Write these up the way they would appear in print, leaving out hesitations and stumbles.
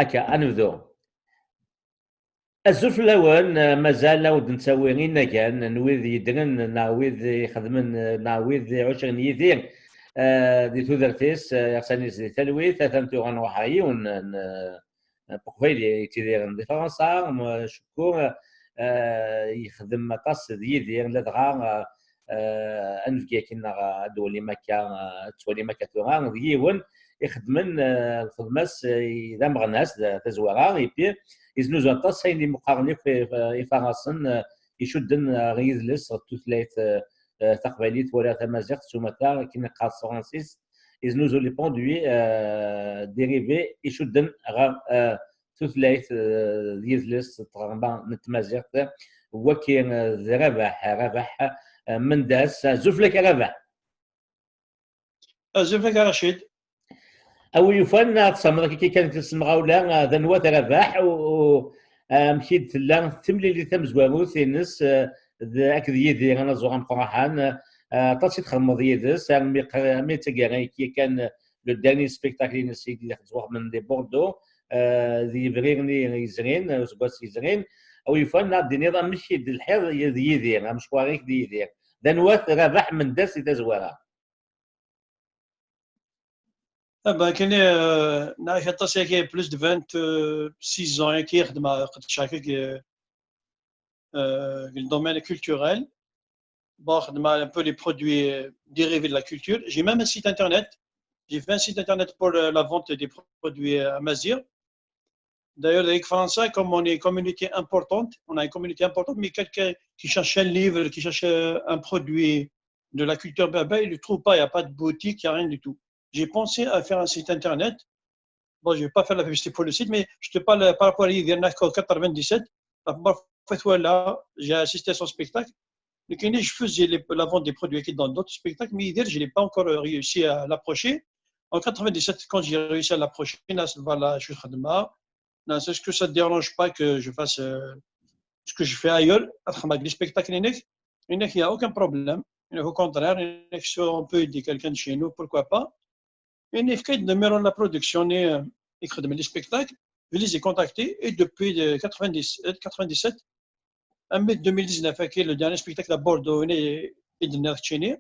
هكا نبدو. الزول في الاول مازال ود نساوي غير كان نويذ يدرن نعويذ يخدمن نعويذ عشرين يدير دي تودرتيس يغساني دي تلويث ثانتو غنوحاي بوكفيلي تيدير دي فرنسا شكور يخدم طاس ديدير لا دغا انفكي كنا دولي مكا تولي مكا توغا ديون يخدمن الخدماس اذا مغناس تزوارا يبي يزنوزو طاس ساين مقارني في يفرنسن يشدن غير لس توثلايت تقبليت ولا تمازيغ سومتا كنا قاص فرانسيس يزنوزو لي بوندوي ديريفي يشدن غا توثلايت ديزلس تغربا نتمازيغ هو كاين ربح من داس زفلك ربح زفلك رشيد او يفن تصمر كي كانت تسمع ولا ذنوات رباح و مشيت لا تملي اللي تم زوارو ثينس ذاك ديدي انا زوغ مقراحان طاسي تخمض يدس مي تاكاري كي كان لو داني سبيكتاكل نسيت اللي خزوه من دي بوردو ذي فريغني يزرين سباس يزرين او يفن دي نظام مشي الحيض يدي مش كواريك ديدي ذنوات رباح من داس تزوارها. كاين نعرف الطاسي كي بلوس دو 26 ans كي يخدم قد شاكك في الدومين culturel. Bon, un peu les produits dérivés de la culture. J'ai même un site internet. J'ai fait un site internet pour la vente des produits Amazir. D'ailleurs, avec France, comme on est une communauté importante, on a une communauté importante, mais quelqu'un qui cherche un livre, qui cherche un produit de la culture berbère, il ne le trouve pas. Il n'y a pas de boutique, il n'y a rien du tout. J'ai pensé à faire un site internet. Bon, je ne vais pas faire la publicité pour le site, mais je te parle par rapport à l'IDRNAC 97. La première fois là, j'ai assisté à son spectacle. Je faisais la vente des produits qui dans d'autres spectacles, mais je n'ai pas encore réussi à l'approcher. En 97, quand j'ai réussi à l'approcher, voilà, je suis est-ce que ça ne te dérange pas que je fasse ce que je fais ailleurs, avec les spectacles, il n'y a aucun problème. Au contraire, si on peut aider quelqu'un de chez nous, pourquoi pas. Il y a un numéro de la production, écrit de mes spectacles, je les ai contactés et depuis 97, en mai 2019, qui est le dernier spectacle à Bordeaux, et de Nerchini,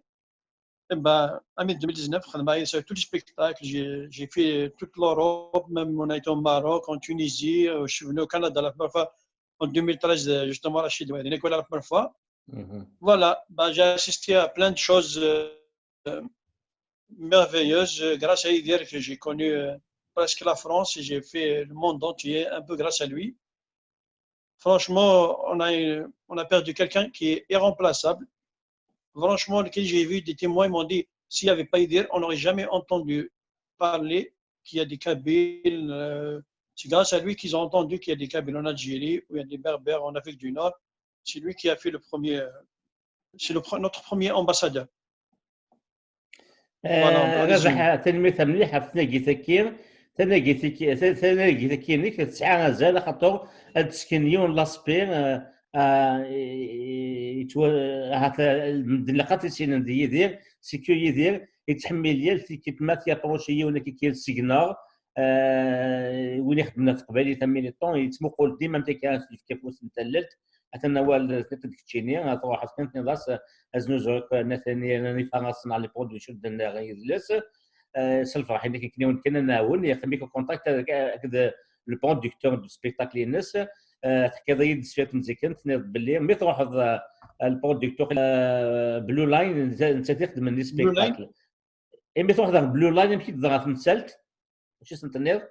en mai 2019, j'ai tous les spectacles, j'ai fait toute l'Europe, même on a été au Maroc, en Tunisie, je suis venu au Canada la première fois, en 2013, justement, à Chine, la première fois. Voilà, j'ai assisté à plein de choses merveilleuses grâce à Idir, que j'ai connu presque la France et j'ai fait le monde entier un peu grâce à lui. Franchement, on a perdu quelqu'un qui est irremplaçable. Franchement, j'ai vu des témoins, ils m'ont dit, s'il n'y avait pas Idir, on n'aurait jamais entendu parler qu'il y a des Kabyles. C'est grâce à lui qu'ils ont entendu qu'il y a des Kabyles en Algérie, ou il y a des Berbères en Afrique du Nord. C'est lui qui a fait le premier, c'est notre premier ambassadeur. ربح تنمية مليحة في تناقي ثكير تناقي ثكير تسعة غزال خاطر التسكنيون لاسبير المدلقات يسين يدير سيكو يدير يتحمل ديال كيتمات يابروشي ولا كيكير سيغنار وين يخدمنا في قبالي ثمين طون يتمقول ديما متى كان في كيفوس متللت حتى نوال تكتشيني تروح كنت نضاس ازنوزوك نثاني راني فارس على لي برودوي شد غيزلس سلفرح انك كنا ناون يخميك كونتاكت هكذا لو برودكتور دو سبيكتاكل الناس تحكي ضيد سفيت مزيكن تنيض باللي ملي تروح البرودكتور بلو لاين انت تخدم لي سبيكتاكل ملي تروح بلو لاين يمكن تضغط تمثلت واش اسم تنيض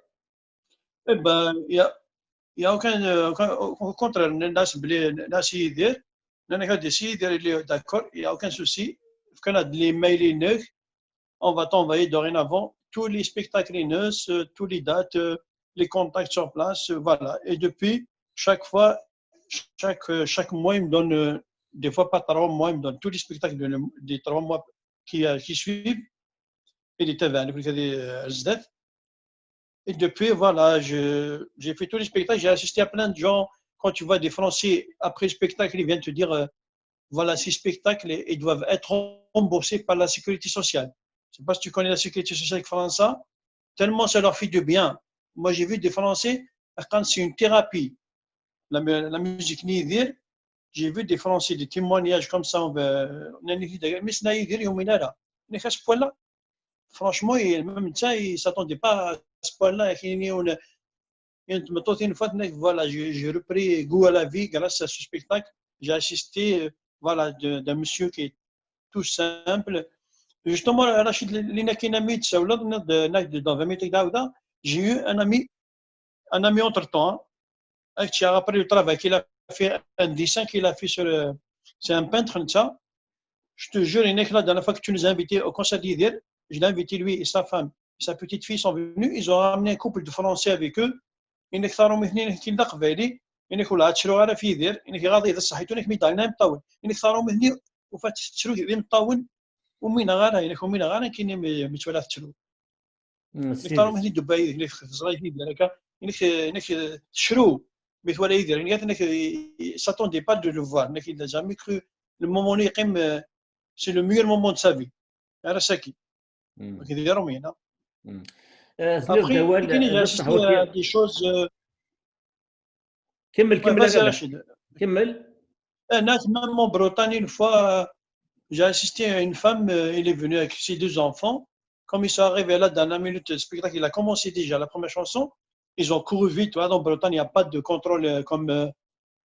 il n'y a au contraire, d'accord, il n'y a aucun souci. Quand on a les mails, on va t'envoyer dorénavant tous les spectacles, tous les dates, les contacts sur place, voilà. Et depuis, chaque fois, chaque mois, il me donne, des fois pas 3 mois, il me donne tous les spectacles des 3 mois qui suivent. Et les TV, des Et depuis, voilà, j'ai fait tous les spectacles, j'ai assisté à plein de gens. Quand tu vois des Français, après le spectacle, ils viennent te dire, voilà, ces spectacles, ils doivent être remboursés par la sécurité sociale. Je ne sais pas si tu connais la sécurité sociale française, tellement ça leur fait du bien. moi j'ai vu des Français, quand c'est une thérapie, la musique Nidir, j'ai vu des Français, des témoignages comme ça, mais ce n'est pas à ce point-là. Franchement, même ça, ils ne s'attendaient pas à ce point-là. Voilà, j'ai repris goût à la vie grâce à ce spectacle. J'ai assisté voilà, d'un monsieur qui est tout simple. Justement, Rachid, dans 20 minutes, j'ai eu un ami entre-temps, qui a appris le travail qu'il a fait, un dessin qu'il a fait sur. C'est un peintre, ça. Je te jure, la dernière fois que tu nous as invités au concert d'Idir, je l'ai invité lui et sa femme et sa petite fille sont venus. Ils ont ramené un couple de Français avec eux. إنك ثاروا مثنين إنك تلقى قبالي إنك ولا تشرو على في دير إنك غادي إذا صحيتو إنك ميدالنا مطاول إنك ثاروا مثنين وفات تشرو ذي مطاول ومين غانا إنك ومين غانا كاين متولا تشرو إنك ثاروا مثنين دبي إنك صغير في دير إنك تشرو متولا يدير إنك s'attendait pas de le voir إنك il n'a jamais cru le moment يقيم c'est le meilleur moment de sa vie على ساكي كيديروا مينا Après, j'ai assisté à des choses. Vas-y, Rachid. Même en Bretagne, une fois, j'ai assisté à une femme, elle est venue avec ses 2 enfants. Comme ils sont arrivés là, dans la minute, le spectacle, il a commencé déjà la première chanson. Ils ont couru vite. Dans Bretagne, il n'y a pas de contrôle comme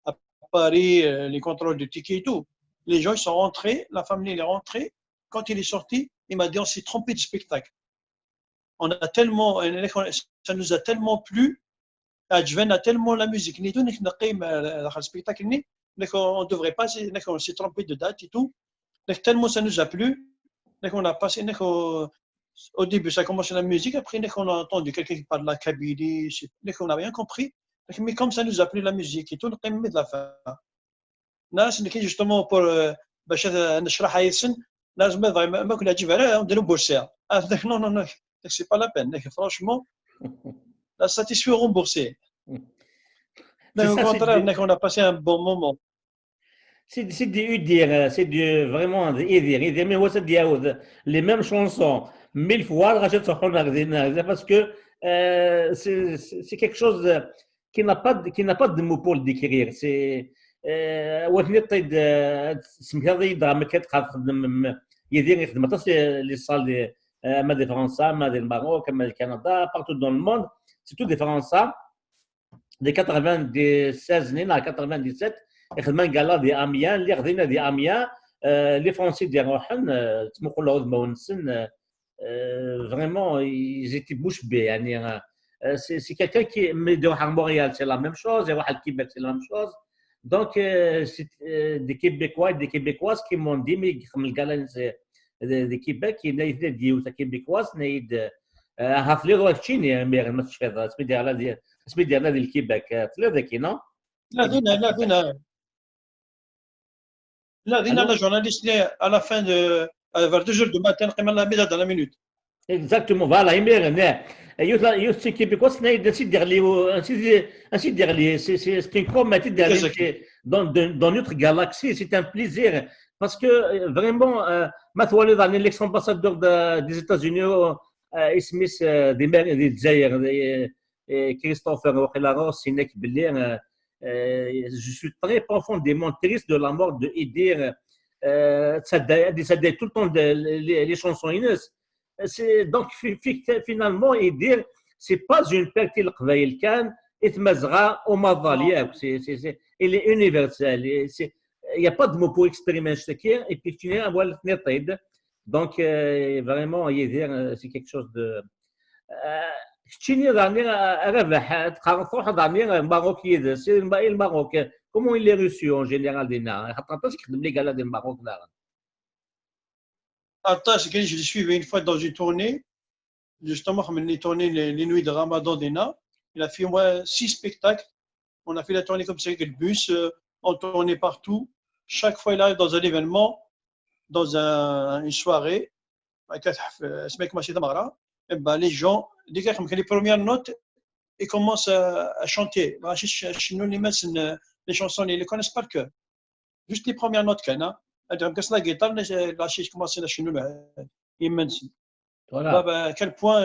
à Paris, les contrôles de tickets et tout. Les gens, ils sont rentrés, la famille, elle est rentrée. Quand il est sorti, il m'a dit on s'est trompé de spectacle. On a tellement, ça nous a tellement plu, a tellement la musique, on ne devrait pas, on s'est trompé de date et tout, tellement ça nous a plu, on a passé, au début ça a commencé la musique, après on a entendu quelqu'un qui parle de la Kabylie, on n'a rien compris, mais comme ça nous a plu la musique et tout, on a mis de la fin. Là, c'est justement pour نشرح يسن لازم ما كنا نجيب عليه نديروا بورسيا non c'est pas la peine franchement la satisfaction remboursée au contraire on a passé un bon moment c'est vraiment mais les mêmes chansons 1000 fois parce que c'est quelque chose qui n'a pas de mots pour le décrire c'est les salles de France, du Maroc, du Canada, partout dans le monde, c'est tout des Français. De 96 à 97, خدمنا قال دي اميان اللي خدينا دي اميان لي فرونسي دي روحن تمقوا له مونسن vraiment ils étaient bouche bée يعني c'est quelqu'un qui de Montréal c'est la même chose et à Québec c'est la même chose donc c'est des Québécois et des Québécoises qui m'ont dit mais comme le gars de Québec il a été dit aux Québécoises نايد هافلي روتشيني مير ما تشفى سميتي على دي سميتي على دي الكيباك ثلاثه non لا دينا la journaliste à la fin de vers 2 heures du matin قيمة la mise dans la minute exactement voilà يمير يوث كيبيكوس نايد ainsi dire c'est une comme dans notre galaxie c'est un plaisir parce que vraiment مثلا dans l'ex-ambassadeur des États-Unis اسميس دي الجزائر Christopher Ross هناك باللي je suis très profondément triste de la mort de Idir ça tout le temps les chansons Inès donc finalement Idir c'est pas une perte القبائل كان اتمزغه ومظاليه il est universel il n'y a pas de mot pour exprimer ce qui est et puis tu es voilà donc vraiment Idir c'est quelque chose de comment il est reçu en général je l'ai suivi une fois dans une tournée justement comme une tournée les nuits de Ramadan d'Ena il a fait moi 6 spectacles on a fait la tournée comme ça avec le bus on tournait partout chaque fois il arrive dans un événement dans une soirée les gens, dès qu'ils les premières notes, ils commencent à chanter. Les chansons, ils ne les connaissent pas le cœur. Juste les premières notes, la guitare, ils commencent à chanter immense. À quel point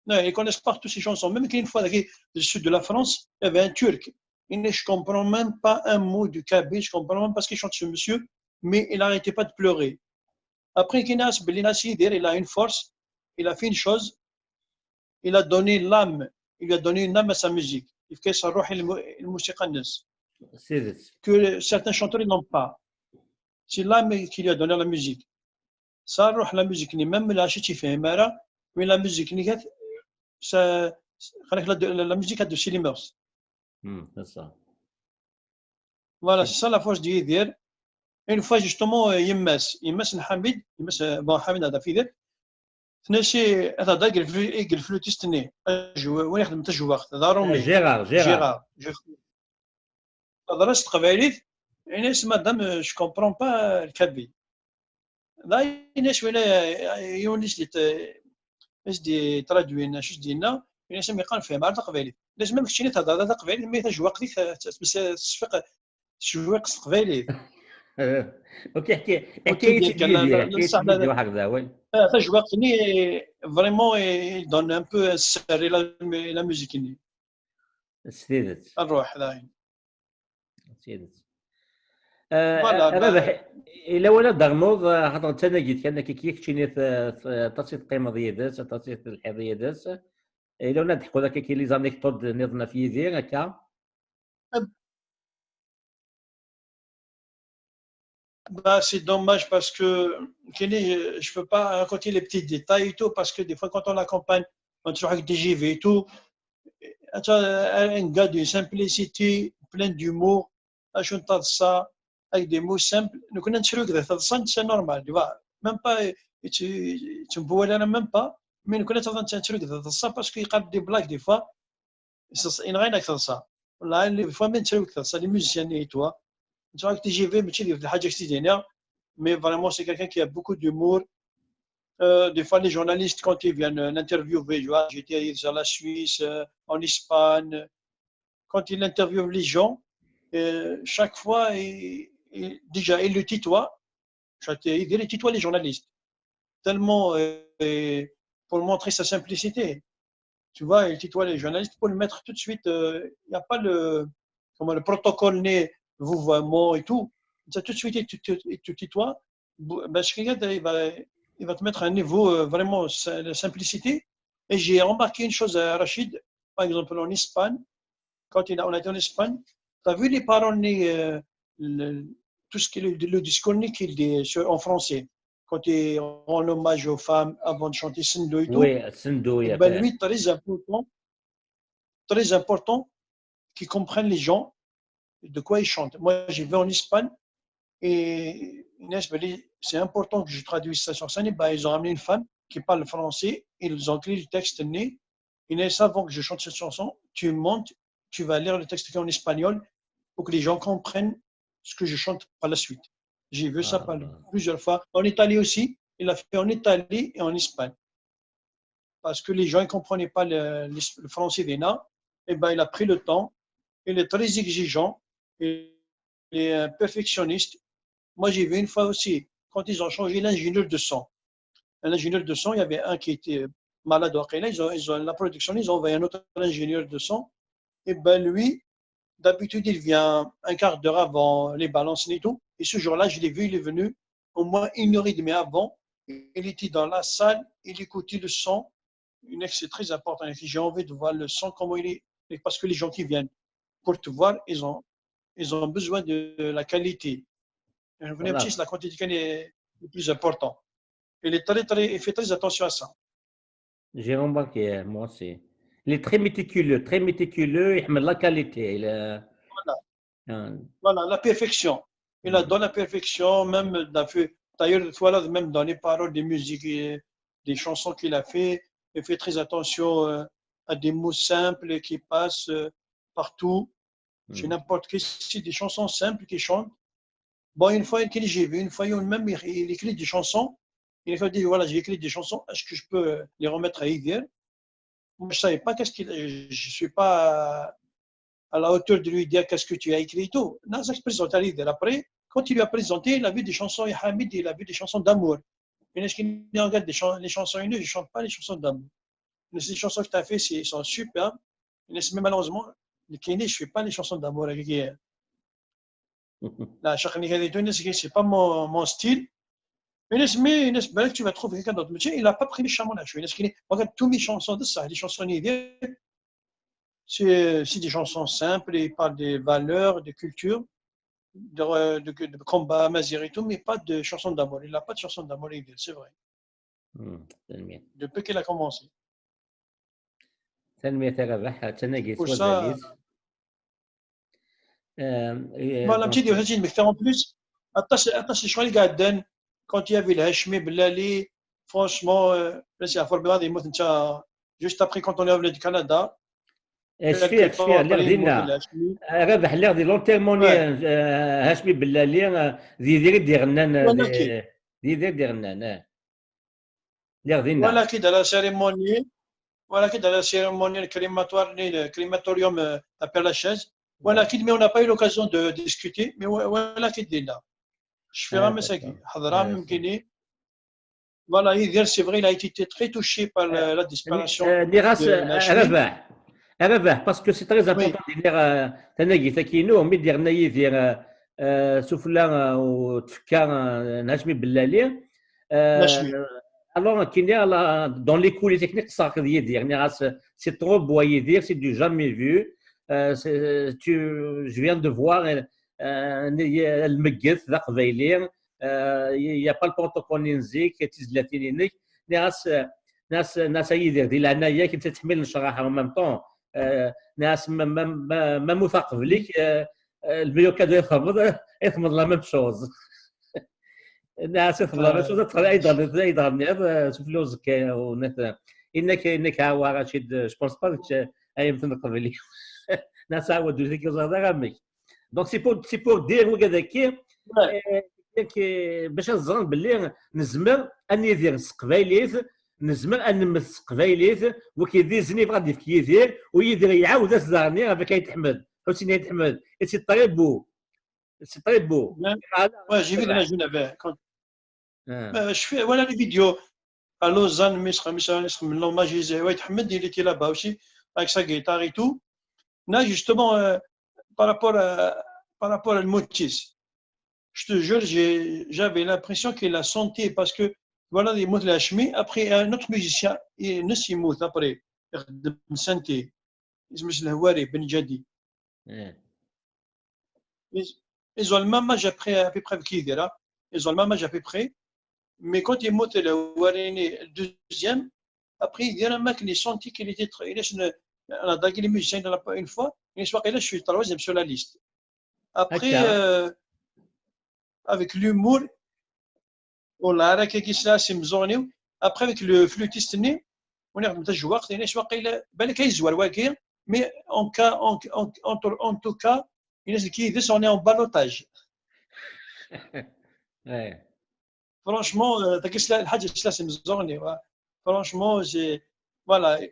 Non, ils connaissent pas toutes ces chansons. Même qu'une fois, du sud de la France, il y avait un Turc. Je ne comprends même pas un mot du Kabyle, je ne comprends même pas ce qu'il chante ce monsieur, mais il n'arrêtait pas de pleurer. Après, Kinas Belinassi, il a une force, il a fait une chose, il a donné l'âme, il a donné une âme à sa musique. Il fait ça que certains chanteurs n'ont pas. C'est l'âme qui lui a donné la musique. Ça, la musique, même la mais la musique, ça, la musique a de ses mœurs. C'est ça. Voilà, c'est ça la force d'Idir. Une fois, justement, Yemmes Hamid, bon, Hamid هذا في ذلك ناسي هذا دا يقل فلوتيستني وين يخدم تجوخ هذا رومي جيرار درست قبايليت ناس مادام جو كومبرون با الكابي لا ناس ولا يونس دي ترادوين شو دينا ناس ما يقال فيها مع قبايليت لازم ما كنتش تهضر قبايليت ما تجوق ديك تسفق شويق قبايليت اوكي حكايه ديال هكذا وين تجوقني فريمون يدون ان بو سيري لا ميوزيك سديدت الروح لاين سديدت انا الا ولا دغنوض هضرت انا قلت كان كيف تشيني تصيد قيمه ديالات تصيد الحظيه ديالات الا ولا نضحكوا هذاك كاين لي زانيكتود نظنا في يدي هكا Bah, c'est dommage parce que je ne peux pas raconter les petits détails et tout, parce que des fois, quand on l'accompagne, on trouve avec des JV et tout, un gars d'une simplicité, plein d'humour, ça, avec des mots simples. Nous connaissons ça, c'est normal, tu vois. Même pas, tu me vois là, même pas, mais nous connaissons ça parce qu'il y a des blagues des fois. Il n'y a rien à ça. Là, des fois, même ça, les musiciens et toi. Tu vois que TGV, mais vraiment, c'est quelqu'un qui a beaucoup d'humour. Des fois, les journalistes, quand ils viennent l'interviewer, j'étais à la Suisse, en Espagne, quand il interviewe les gens, chaque fois, déjà, il le tutoie. Il tutoie les journalistes. Tellement pour montrer sa simplicité. Tu vois, il tutoie les journalistes pour le mettre tout de suite. Il n'y a pas le protocole né. Vouvoiement et tout, ça tout de suite il te tutoie, il va te mettre à un niveau vraiment de simplicité. Et j'ai remarqué une chose à Rachid, par exemple en Espagne, quand on a été en Espagne, tu as vu les paroles, tout ce qui est le discours qu'il dit en français, quand il rend hommage aux femmes avant de chanter Sendo et tout. Oui, Sendo, et ben lui, très important qu'ils comprennent les gens de quoi ils chantent. Moi, j'ai vu en Espagne et Inès me dit c'est important que je traduise ça sur scène. Ben, ils ont ramené une femme qui parle français, ils ont écrit le texte né. Inès, avant que je chante cette chanson, tu montes, tu vas lire le texte en espagnol pour que les gens comprennent ce que je chante par la suite. J'ai vu ça plusieurs fois. En Italie aussi, il a fait en Italie et en Espagne. Parce que les gens ne comprenaient pas le français d'Ena, et ben, il a pris le temps. Il est très exigeant. Il est perfectionniste. Moi, j'ai vu une fois aussi, quand ils ont changé l'ingénieur de son. L'ingénieur de son, il y avait un qui était malade au Qaïla, ils ont la production, ils ont envoyé un autre ingénieur de son. Et ben lui, d'habitude, il vient un quart d'heure avant les balances et tout. Et ce jour-là, je l'ai vu, il est venu au moins 1h30 avant. Il était dans la salle, il écoutait le son. C'est très important. J'ai envie de voir le son, comment il est. Parce que les gens qui viennent pour te voir, ils ont besoin de la qualité. La quantité est le plus important. Il fait très attention à ça. J'ai remarqué, moi aussi. Il est très méticuleux, il met la qualité. Voilà, la perfection. Il a dans la perfection, même d'ailleurs, même dans les paroles des musiques et des chansons qu'il a fait, il fait très attention à des mots simples qui passent partout. Chez n'importe qui, c'est des chansons simples qu'il chante. Bon, une fois que j'ai vu, même il écrit des chansons. Il a dit voilà, j'ai écrit des chansons, est-ce que je peux les remettre à Idir? Moi, je ne savais pas je ne suis pas à la hauteur de lui dire qu'est-ce que tu as écrit et tout. Non, ça se présente à Idir. Après, quand il lui a présenté, il a vu des chansons il a vu des chansons d'amour. Mais est-ce qu'il regarde les chansons, il ne chante pas les chansons d'amour. Les chansons que tu as fait, sont superbes. Mais malheureusement, je ne fais pas les chansons d'amour. Là, c'est pas mon style. Mais tu vas trouver quelqu'un d'autre. Il n'a pas pris les chamois là. Regarde, tous mes chansons de ça, les chansons c'est des chansons simples, ils parlent des valeurs, des cultures, de combat amazigh et tout, mais pas de chansons d'amour. Il n'a pas de chansons d'amour, c'est vrai. Depuis qu'il a commencé. Pour ça, voilà, un petit détail, mais faire en plus, attention, je suis allé quand il y avait le Hachmi Bellali, franchement, là, c'est à Fort-Béard, juste après quand on est revenu du Canada. شفيه اللي غدينا رابح اللي غدي لونتيرموني هاشمي بلالي دي غنان دي غنان اللي غدينا ولا كده لا سيريموني ولا كده لا سيريموني الكريماتوريوم ابير لا شاز ولا كده مي اون با eu l'occasion de discuter mais ولا كده لا شفيرا مساكي حضرا ممكني voilà c'est vrai il a été très touché par la disparition de ربح باسكو سي تري امبورطون دير تناقي تاكينو مي ديرنا يدير سفلا وتفكا نهاشمي بلالي الوغ كاين دون لي كولي تكنيك صاق يدير يعني راس سي ترو بوا يدير سي دو جامي فيو جو فيان دو فوار المقث ذا قبايلي يا با البروتوكول نزيك تيزلاتينيك ناس يدير ديال العنايه كي تحمل الشراحه en même temps ناس ما موثق بليك الفيديو كادو يثمن لا ميم شوز ناس يثمن لا ميم شوز ايضا شوف له زكايا انك هاو رشيد جو بونس با اي مثل قبلي ناس عاودوا ذيك غامك دونك سي بور دير وكذاك باش نظن باللي نزمر اني ندير القبايليت نزمر ان نمس قبايليت وكيدير زنيف غادي في كيدير ويدير يعاود الزرني هذا كيتحمد حسين يتحمد سي طريبو جي فيدنا جونا شفي ولا لي فيديو à Lausanne من لو ماجيزي ويتحمد il était là-bas aussi avec sa guitare et tout là justement par rapport à Motis je te jure j'avais l'impression qu'il a senti parce que voilà les mots de la chemise. Après, un autre musicien, il ne s'y moute après. Il sentait. Il se met le Ben Jadi. Ils ont le même âge à peu près qui là. Ils ont le même âge à peu près. Mais quand il monte le le deuxième, après, il y a un mec qui sentit qu'il était très. On a dagué les musiciens une fois. Une fois que là, je suis troisième sur la liste. Après, avec l'humour, والله راه كيس راسي مزوني ابخي avec le flûtiste ني ونخدم حتى الجواق يعني شي واقيلا بالك كيزوار واكي مي اون كا اون تو كا الناس اللي كيدس اوني اون بالوتاج فرانشمون كيس الحاجه سلاسي مزوني فرانشمون جي فوالا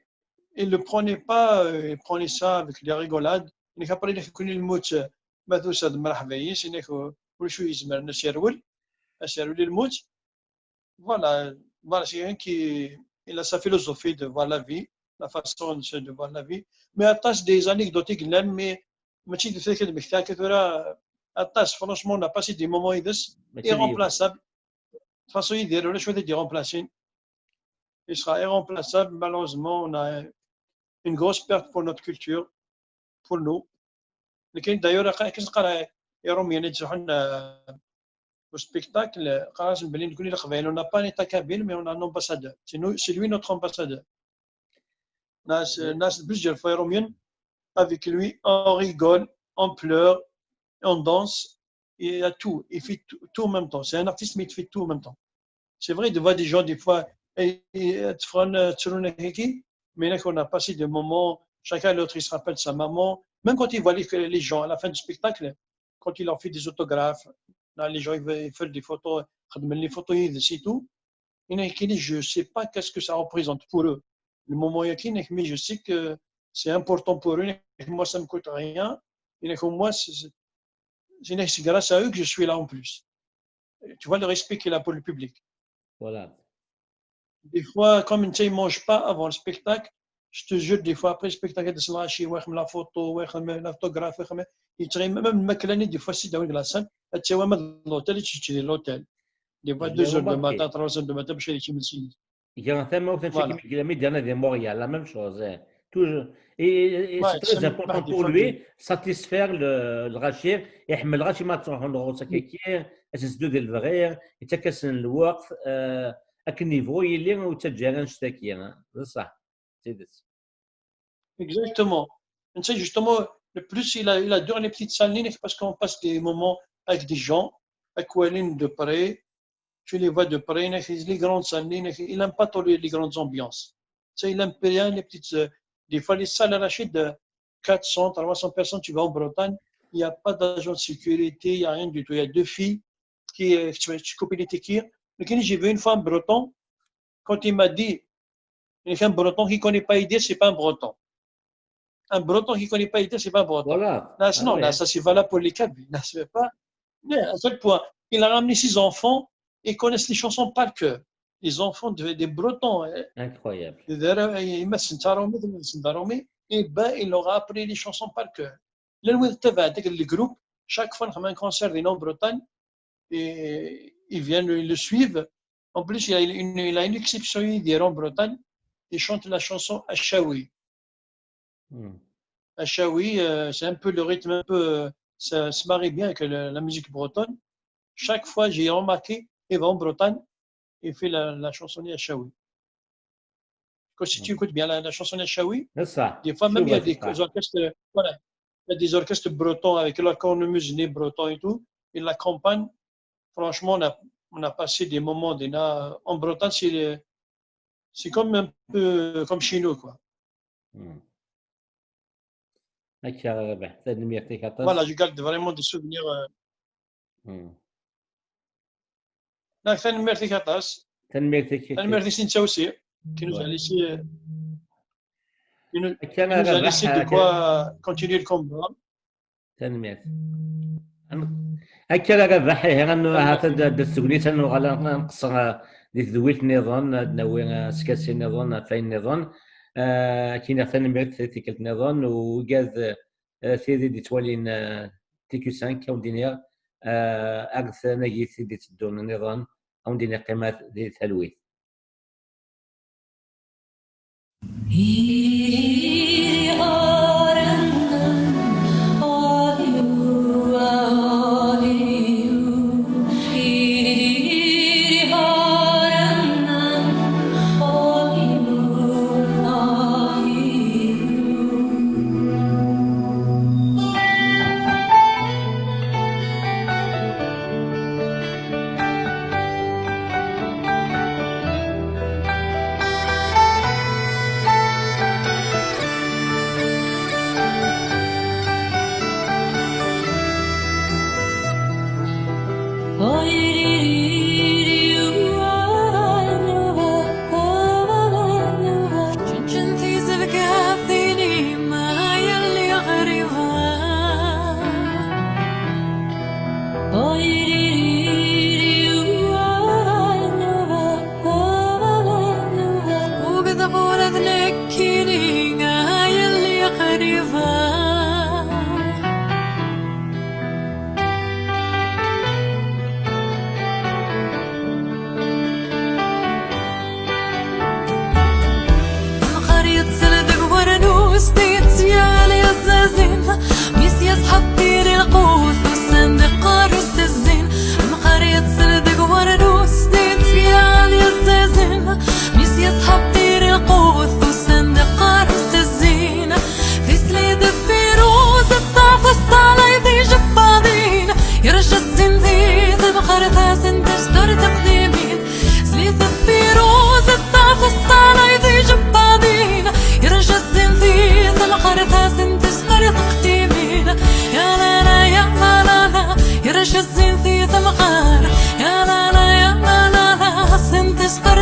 il le prenait pas il prenait ça avec les rigolades اللي كابري اللي كيكون الموت ماذوس هاد مرحبا يس اللي كل شويه يزمر نسيرول الموت. Voilà, c'est quelqu'un il a sa philosophie de voir la vie, la façon de voir la vie. Mais attache des anecdotes qu'il aime, mais tu sais que attache, franchement, on a passé des moments irremplaçables. De toute façon, il dit, on a choisi de remplacer. Il sera irremplaçable. Malheureusement, on a une grosse perte pour notre culture, pour nous. D'ailleurs, qu'est-ce qu'on a au spectacle, on n'a pas un état kabyle, mais on a un ambassadeur. C'est lui notre ambassadeur. Avec lui, on rigole, on pleure, on danse, il a tout. Il fait tout en même temps. C'est un artiste, mais il fait tout en même temps. C'est vrai de voir des gens, des fois, mais là, on a passé des moments, chacun l'autre, il se rappelle de sa maman. Même quand il voit les gens à la fin du spectacle, quand il leur fait des autographes, là, les gens ils font des photos, les photos et tout. Je ne sais pas qu'est-ce que ça représente pour eux. Le moment mais je sais que c'est important pour eux. Moi, ça ne me coûte rien. Moi, c'est grâce à eux que je suis là en plus. Tu vois le respect qu'il a pour le public. Voilà. Des fois, comme ils ne mangent pas avant le spectacle, je te jure, des fois après le spectacle, ils se la photo, l'autographe, ils te même الماكلة des fois si dans la salle, tu vois même l'hôtel, tu es l'hôtel. Des fois 2 heures du matin, 3 heures du matin, باش يمشي يمشي. Il y a un thème où tu Voilà. de Montréal, la même chose. Hein. Toujours. Et Ouais, c'est très c'est important des pour fois lui, satisfaire le rachir. يحمل راشي ما تروح نروح سكاكير، اسسدو ديال الفغير، يتكسن الوقت، اكن نيفو يلي وتجارا نشتاكي. صح. سيدس. Exactement. Tu sais, justement, le plus il adore les petites salles parce qu'on passe des moments avec des gens, avec Walline de près, tu les vois de près, les grandes salles, il n'aime pas trop les grandes ambiances. Tu sais, il aime bien les petites. Des fois, les salles arrachées de 400, 300 personnes, tu vas en Bretagne, il n'y a pas d'agent de sécurité, il n'y a rien du tout. Il y a 2 filles qui, tu copies les tickets. Mais quand j'ai vu une fois un breton, quand il m'a dit, il fait un breton qui ne connaît pas idée, c'est pas un breton. Un breton qui ne connaît pas idée, c'est pas un breton. Voilà. Là, non, là, ça c'est valable pour les Kabyles. Là, c'est pas. Mais à tel point, il a ramené ses enfants et connaissent les chansons par cœur. Les enfants des Bretons. Incroyable. Et ben, il leur a appris les chansons par cœur. Le groupe, chaque fois qu'on a un concert en Bretagne, et ils viennent le suivre. En plus, il a une exception en Bretagne. Il chante la chanson Achaoui. Achaoui, c'est un peu le rythme, un peu, ça se marie bien avec la musique bretonne. Chaque fois, j'ai remarqué, il va en Bretagne, il fait la chansonnette Achaoui. Quand si tu écoutes bien la chansonnette Achaoui, des fois même il y a des orchestres, voilà, il y a des orchestres bretons avec leur cornemuse breton et tout, et la campagne, franchement, on a passé des moments en Bretagne, c'est comme un peu comme chez nous, quoi. Voilà, je garde vraiment des souvenirs. لا تنمرتي كطاس تنمرتي سنتا aussi qui nous a laissé de quoi continuer le combat. هكا غنضحيه هذا السكنيت انه غنقص ديك ذويت النظام ناوي سكاسي النظام فاين النظام كاين ثاني ميرت تيكل النظام وكاز سيدي دي توالين تيكو 5 كوندينير اغث ناجي سيدي تدون النظام او دينا قيمات ديال التلويث.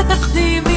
تقديمي